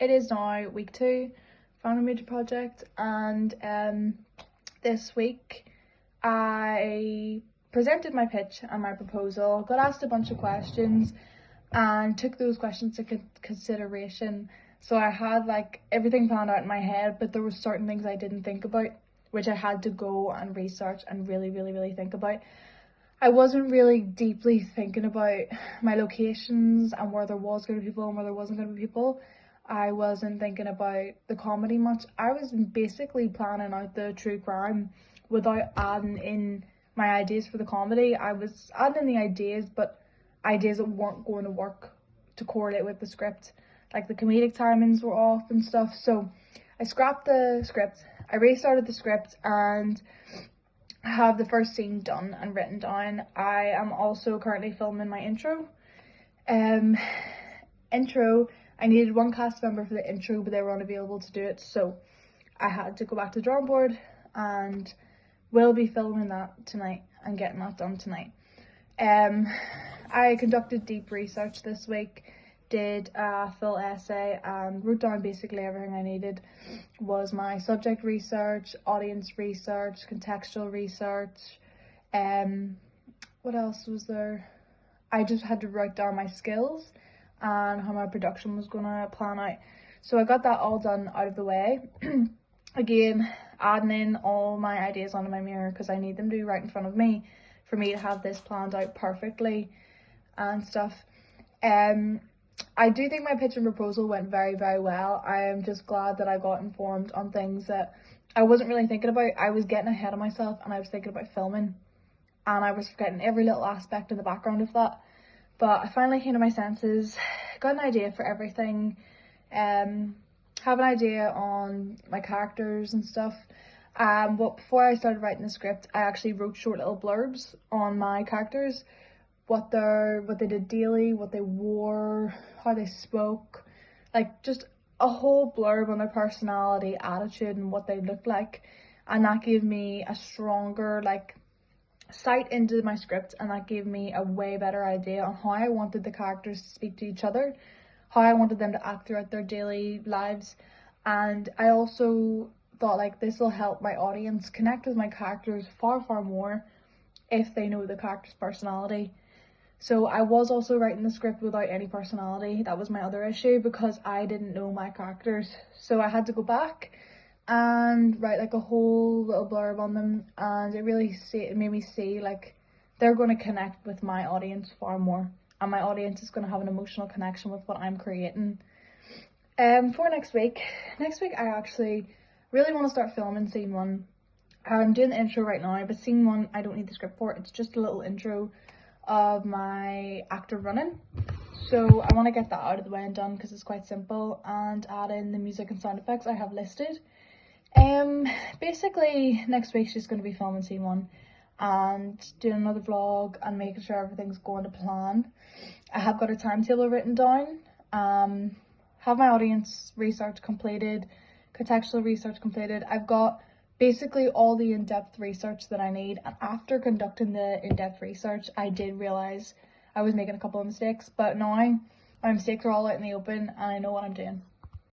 It is now week 2 from a major project, and this week I presented my pitch and my proposal, got asked a bunch of questions and took those questions into consideration. So I had like everything planned out in my head, but there were certain things I didn't think about, which I had to go and research and really think about. I wasn't really deeply thinking about my locations and where there was going to be people and where there wasn't going to be people. I wasn't thinking about the comedy much. I was basically planning out the true crime without adding in my ideas for the comedy. I was adding in the ideas, but ideas that weren't going to work to correlate with the script. Like the comedic timings were off and stuff. So I scrapped the script. I restarted the script and have the first scene done and written down. I am also currently filming my intro. I needed one cast member for the intro, but they were unavailable to do it, so I had to go back to the drawing board, and will be filming that tonight and getting that done tonight. I conducted deep research this week, did a full essay and wrote down basically everything I needed. Was my subject research, audience research, contextual research, what else was there? I just had to write down my skills and how my production was gonna plan out. So I got that all done out of the way. Again, adding in all my ideas onto my mirror because I need them to be right in front of me for me to have this planned out perfectly and stuff. I do think my pitch and proposal went very well. I am just glad that I got informed on things that I wasn't really thinking about. I was getting ahead of myself and I was thinking about filming and I was forgetting every little aspect in the background of that. But I finally came to my senses, got an idea for everything, have an idea on my characters and stuff. But before I started writing the script, I actually wrote short little blurbs on my characters, what they did daily, what they wore, how they spoke, like just a whole blurb on their personality, attitude, and what they looked like. And that gave me a stronger sight into my script, and that gave me a way better idea on how I wanted the characters to speak to each other, how I wanted them to act throughout their daily lives. And I also thought this will help my audience connect with my characters far more if they know the character's personality. So I was also writing the script without any personality. That was my other issue because I didn't know my characters. So I had to go back and write a whole little blurb on them, and it made me see they're going to connect with my audience far more, and my audience is going to have an emotional connection with what I'm creating. For next week I actually really want to start filming scene 1. I'm doing the intro right now, but scene 1 I don't need the script for. It's just a little intro of my actor running. So I want to get that out of the way and done because it's quite simple, and add in the music and sound effects I have listed. Basically next week's just going to be filming scene 1 and doing another vlog and making sure everything's going to plan. I have got a timetable written down, have my audience research completed, contextual research completed. I've got basically all the in-depth research that I need, and after conducting the in-depth research I did realise I was making a couple of mistakes, but now my mistakes are all out in the open and I know what I'm doing.